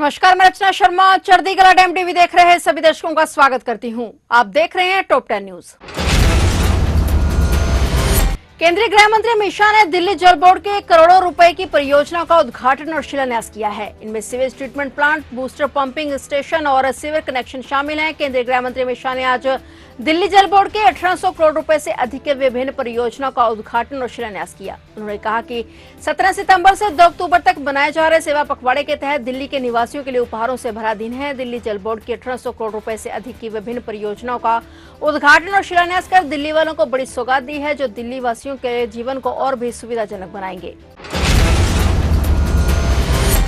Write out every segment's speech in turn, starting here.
नमस्कार, मैं रचना Sharma चढ़ीगला dam TV देख रहे हैं सभी दर्शकों का स्वागत करती हूं। आप देख रहे हैं टॉप 10 न्यूज। केंद्रीय गृह मंत्री अमित शाह ने दिल्ली जल बोर्ड के करोड़ों रुपए की परियोजना का उद्घाटन और शिलान्यास किया है। इनमें sewage treatment plant, booster pumping station और सीवर कनेक्शन शामिल हैं। केंद्रीय गृह मंत्री अमित शाह ने आज दिल्ली जल बोर्ड के 1800 करोड़ रुपए से अधिक के विभिन्न परियोजनाओं का उद्घाटन और शिलान्यास किया। उन्होंने कहा कि 17 सितंबर से 2 अक्टूबर तक बनाए जा रहे सेवा पखवाड़े के तहत दिल्ली के निवासियों के लिए उपहारों से भरा दिन है। दिल्ली जल बोर्ड की 1800 करोड़ रुपए से अधिक की विभिन्न परियोजनाओं का उद्घाटन और शिलान्यास कर दिल्ली वालों को बड़ी सौगात दी है, जो दिल्ली वासियों के जीवन को और भी सुविधाजनक बनाएंगे।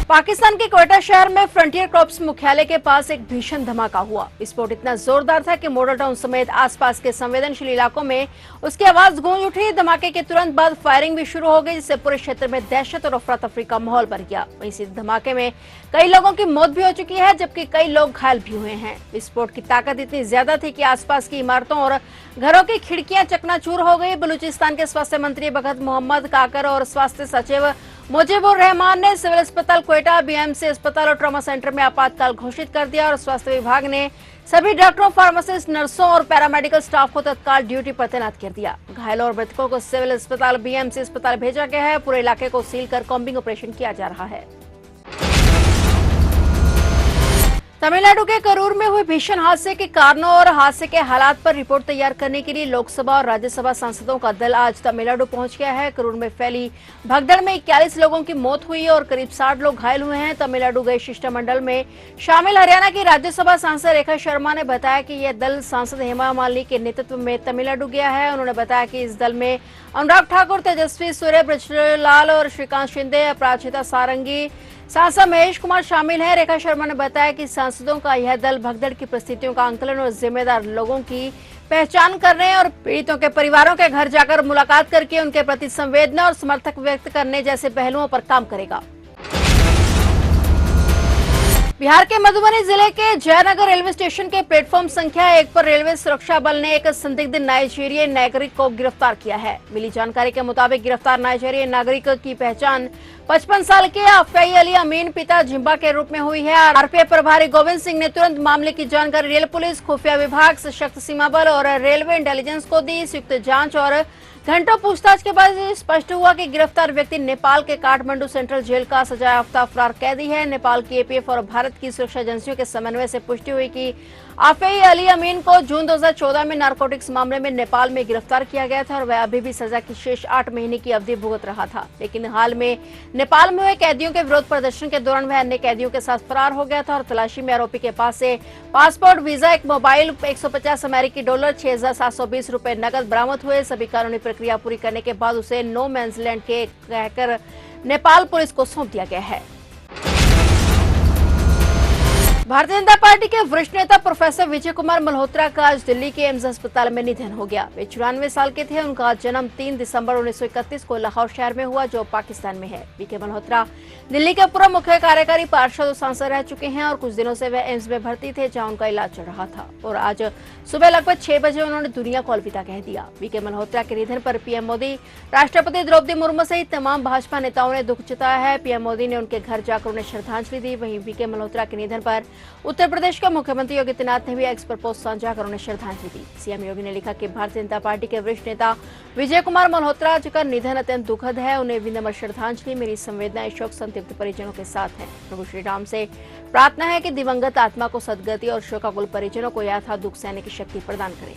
पाकिस्तान के क्वेटा शहर में फ्रंटियर कॉर्प्स मुख्यालय के पास एक भीषण धमाका हुआ। विस्फोट इतना जोरदार था कि मॉडल टाउन समेत आसपास के संवेदनशील इलाकों में उसकी आवाज गूंज उठी। धमाके के तुरंत बाद फायरिंग भी शुरू हो गई, जिससे पूरे क्षेत्र में दहशत और अफरा तफरी का माहौल बन गया। वहीं इस धमाके में कई लोगों की मौत भी हो चुकी है, जबकि कई लोग घायल भी हुए हैं। विस्फोट की ताकत इतनी ज्यादा थी कि आसपास की इमारतों और घरों की खिड़कियां चकनाचूर हो गई। बलूचिस्तान के स्वास्थ्य मंत्री बखत मोहम्मद काकर और स्वास्थ्य सचिव मुजीबुर रहमान ने सिविल अस्पताल क्वेटा, बीएमसी अस्पताल और ट्रॉमा सेंटर में आपातकाल घोषित कर दिया और स्वास्थ्य विभाग ने सभी डॉक्टरों, फार्मासिस्ट, नर्सों और पैरामेडिकल स्टाफ को तत्काल ड्यूटी पर तैनात कर दिया। घायलों और मृतकों को सिविल अस्पताल, बीएमसी अस्पताल भेजा गया है। पूरे इलाके को सील कर कॉम्बिंग ऑपरेशन किया जा रहा है। तमिलनाडु के करूर में हुए भीषण हादसे के कारणों और हादसे के हालात पर रिपोर्ट तैयार करने के लिए लोकसभा और राज्यसभा सांसदों का दल आज तमिलनाडु पहुंच गया है। करूर में फैली भगदड़ में 41 लोगों की मौत हुई और करीब 60 लोग घायल हुए हैं। तमिलनाडु गए शिष्टमंडल में शामिल हरियाणा की राज्यसभा सांसद रेखा शर्मा ने बताया कि यह दल सांसद हेमा मालिनी के नेतृत्व में तमिलनाडु गया है। उन्होंने बताया कि इस दल में अनुराग ठाकुर, तेजस्वी सूर्य, ब्रजलाल और श्रीकांत शिंदे, अपराजिता सारंगी, सांसद महेश कुमार शामिल हैं। रेखा शर्मा ने बताया कि सांसदों का यह दल भगदड़ की परिस्थितियों का आंकलन और जिम्मेदार लोगों की पहचान करने और पीड़ितों के परिवारों के घर जाकर मुलाकात करके उनके प्रति संवेदना और समर्थक व्यक्त करने जैसे पहलुओं पर काम करेगा। बिहार के मधुबनी जिले के जयनगर रेलवे स्टेशन के प्लेटफॉर्म संख्या 1 पर रेलवे सुरक्षा बल ने एक संदिग्ध नाइजीरियन नागरिक को गिरफ्तार किया है। मिली जानकारी के मुताबिक गिरफ्तार नाइजीरियन नागरिक की पहचान 55 साल के आफयाई अली अमीन पिता जिम्बा के रूप में हुई है। आरपीएफ प्रभारी गोविंद सिंह ने तुरंत मामले की जानकारी रेल पुलिस, खुफिया विभाग, सशक्त सीमा बल और रेलवे इंटेलिजेंस को दी। संयुक्त जांच और घंटों पूछताछ के बाद स्पष्ट हुआ कि गिरफ्तार व्यक्ति नेपाल के काठमांडू सेंट्रल जेल का सजायाफ्ता फरार कैदी है। नेपाल की एपीएफ और भारत की सुरक्षा एजेंसियों के समन्वय से पुष्टि हुई कि आफयाई अली अमीन को जून 2014 में नारकोटिक्स मामले में नेपाल में गिरफ्तार किया गया था और वह अभी भी सजा की शेष 8 महीने की अवधि भुगत रहा था। लेकिन हाल में नेपाल में हुए कैदियों के विरोध प्रदर्शन के दौरान वह अन्य कैदियों के साथ फरार हो गया था और तलाशी में आरोपी के पास से पासपोर्ट, वीजा, एक मोबाइल, 150 अमेरिकी डॉलर, 6,720 रुपए नकद बरामद हुए। सभी कानूनी प्रक्रिया पूरी करने के बाद उसे नो मैंस लैंड के कहकर नेपाल पुलिस को सौंप दिया गया है। भारतीय जनता पार्टी के वरिष्ठ नेता प्रोफेसर विजय कुमार मल्होत्रा का आज दिल्ली के एम्स अस्पताल में निधन हो गया। वे 94 साल के थे। उनका जन्म 3 दिसंबर 1931 को लाहौर शहर में हुआ, जो पाकिस्तान में है। वीके मल्होत्रा दिल्ली के पूर्व मुख्य कार्यकारी पार्षद और सांसद रह चुके हैं और कुछ दिनों से वे एम्स में भर्ती थे, जहां उनका इलाज चल रहा था और आज सुबह लगभग 6 बजे उन्होंने दुनिया को अलविदा कह दिया। वीके मल्होत्रा के निधन पर पीएम मोदी, राष्ट्रपति द्रौपदी मुर्मू सहित तमाम भाजपा नेताओं ने दुख जताया है। पीएम मोदी ने उनके घर जाकर उन्हें श्रद्धांजलि दी। वहीं वीके मल्होत्रा के निधन पर उत्तर प्रदेश के मुख्यमंत्री योगी आदित्यनाथ ने भी एक्स पर पोस्ट साझा कर उन्हें श्रद्धांजलि दी। सीएम योगी ने लिखा कि भारतीय जनता पार्टी के वरिष्ठ नेता विजय कुमार मल्होत्रा का निधन अत्यंत दुखद है। उन्हें विनम्र श्रद्धांजलि। मेरी संवेदनाएं शोक संतप्त परिजनों के साथ हैं। प्रभु श्री राम से प्रार्थना है कि दिवंगत आत्मा को सद्गति और शोकाकुल परिजनों को यथा दुख सहने की शक्ति प्रदान करें।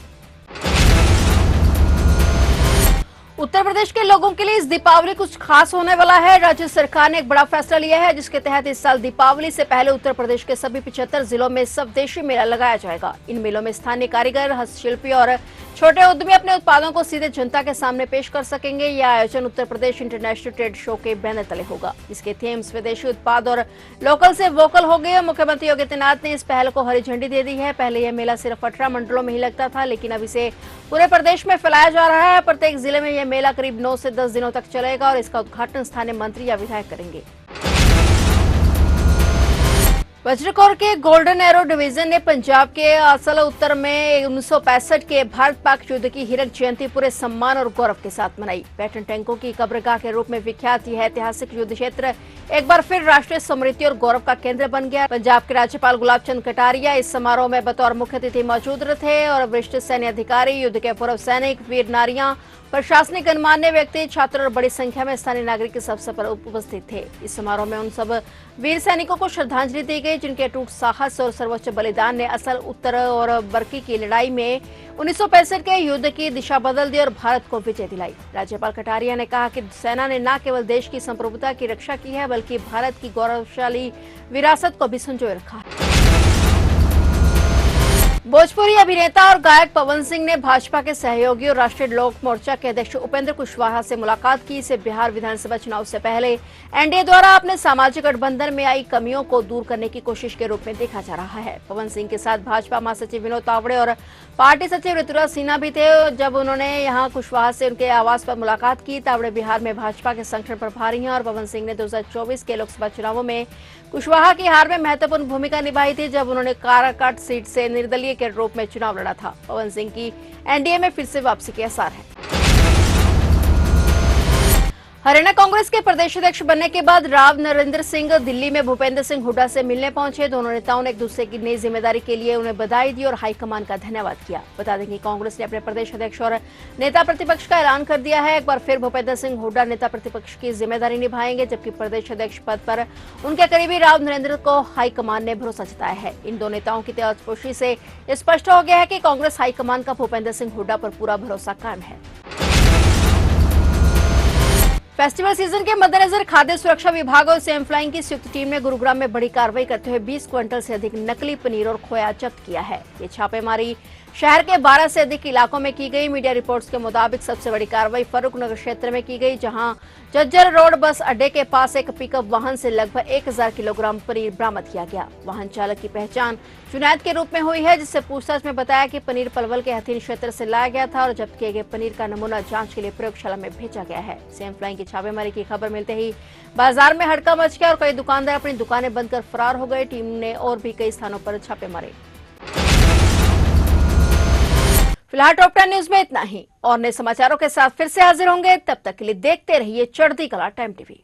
उत्तर प्रदेश के लोगों के लिए इस दीपावली कुछ खास होने वाला है। राज्य सरकार ने एक बड़ा फैसला लिया है, जिसके तहत इस साल दीपावली से पहले उत्तर प्रदेश के सभी 75 जिलों में स्वदेशी मेला लगाया जाएगा। इन मेलों में स्थानीय कारीगर, हस्तशिल्पी और छोटे उद्यमी अपने उत्पादों को सीधे जनता के सामने पेश कर सकेंगे। यह आयोजन Uttar Pradesh international trade show के बैनर तले होगा। इसके थीम स्वदेशी उत्पाद और लोकल से वोकल हो गए। मुख्यमंत्री योगी आदित्यनाथ ने इस पहल को हरी झंडी दे दी है। पहले यह मेला सिर्फ 18 मंडलों में ही लगता था, लेकिन अब इसे पूरे प्रदेश में फैलाया जा रहा है। प्रत्येक जिले में यह मेला करीब 9 से 10 दिनों तक चलेगा और इसका उद्घाटन स्थानीय मंत्री या विधायक करेंगे। वज्रकोर के गोल्डन एरो डिवीजन ने पंजाब के असल उत्तर में 1965 के भारत पाक युद्ध की हीरक जयंती पूरे सम्मान और गौरव के साथ मनाई। पैटर्न टैंकों की कब्रगाह के रूप में विख्यात यह ऐतिहासिक युद्ध क्षेत्र एक बार फिर राष्ट्रीय स्मृति और गौरव का केंद्र बन गया। पंजाब के राज्यपाल गुलाब चंद कटारिया इस समारोह में बतौर मुख्य अतिथि मौजूद थे और वरिष्ठ सैन्य अधिकारी, युद्ध के पूर्व सैनिक, वीर नारियां, प्रशासनिक गणमान्य व्यक्ति, छात्र और बड़ी संख्या में स्थानीय नागरिक इस अवसर पर उपस्थित थे। इस समारोह में उन सब वीर सैनिकों को श्रद्धांजलि दी गई जिनके अटूट साहस और सर्वोच्च बलिदान ने असल उत्तर और बरकी की लड़ाई में 1965 के युद्ध की दिशा बदल दी और भारत को विजय दिलाई। राज्यपाल कटारिया ने कहा कि सेना ने न केवल देश की संप्रभुता की रक्षा की है बल्कि भारत की गौरवशाली विरासत को भी संजोए रखा है। भोजपुरी अभिनेता और गायक पवन सिंह ने भाजपा के सहयोगी और राष्ट्रीय लोक मोर्चा के अध्यक्ष उपेंद्र कुशवाहा से मुलाकात की। इसे बिहार विधानसभा चुनाव से पहले एनडीए द्वारा अपने सामाजिक गठबंधन में आई कमियों को दूर करने की कोशिश के रूप में देखा जा रहा है। पवन सिंह के साथ भाजपा महासचिव विनोद तावड़े और पार्टी सचिव ऋतुराज सिन्हा भी थे। जब उन्होंने यहां कुशवाहा से उनके आवास पर मुलाकात की। तावड़े बिहार में भाजपा के संगठन प्रभारी हैं और पवन सिंह ने 2024 के लोकसभा चुनावों में कुशवाहा की हार में महत्वपूर्ण भूमिका निभाई थी जब उन्होंने काराकाट सीट से निर्दलीय के रूप में चुनाव लड़ा था। पवन सिंह की एनडीए में फिर से वापसी के आसार है। हरियाणा कांग्रेस के प्रदेश अध्यक्ष बनने के बाद राव नरेंद्र सिंह दिल्ली में भूपेंद्र सिंह हुड्डा से मिलने पहुंचे। दोनों नेताओं ने एक दूसरे की नई जिम्मेदारी के लिए उन्हें बधाई दी और हाईकमान का धन्यवाद किया। बता दें कि कांग्रेस ने अपने प्रदेश अध्यक्ष और नेता प्रतिपक्ष का ऐलान कर दिया है। एक बार फिर भूपेंद्र सिंह हुड्डा नेता प्रतिपक्ष की जिम्मेदारी निभाएंगे जबकि प्रदेश अध्यक्ष पद पर उनके करीबी राव नरेंद्र को हाईकमान ने भरोसा जताया है। इन दो नेताओं की ताजपोशी से स्पष्ट हो गया है कि कांग्रेस हाईकमान का भूपेंद्र सिंह हुड्डा पर पूरा भरोसा कायम है। फेस्टिवल सीजन के मद्देनजर खाद्य सुरक्षा विभाग और सेम फ्लाइंग की संयुक्त टीम ने गुरुग्राम में बड़ी कार्रवाई करते हुए 20 क्विंटल से अधिक नकली पनीर और खोया जब्त किया है। ये छापेमारी शहर के 12 से अधिक इलाकों में की गई। मीडिया रिपोर्ट्स के मुताबिक सबसे बड़ी कार्रवाई फरूख नगर क्षेत्र में की गई जहां जज्जर रोड बस अड्डे के पास एक पिकअप वाहन से लगभग 1000 किलोग्राम पनीर बरामद किया गया। वाहन चालक की पहचान जुनैद के रूप में हुई है जिससे पूछताछ में बताया कि पनीर पलवल के हथीन क्षेत्र से लाया गया था और जब्त किए गए पनीर का नमूना जांच के लिए प्रयोगशाला में भेजा गया है। सेम फ्लाइंग की छापेमारी की खबर मिलते ही बाजार में हड़का मच गया और कई दुकानदार अपनी दुकानें बंद कर फरार हो गए। टीम ने और भी कई स्थानों पर छापे मारे। फिलहाल टॉप 10 न्यूज में इतना ही और नए समाचारों के साथ फिर से हाजिर होंगे। तब तक के लिए देखते रहिए चढ़ती कला टाइम टीवी।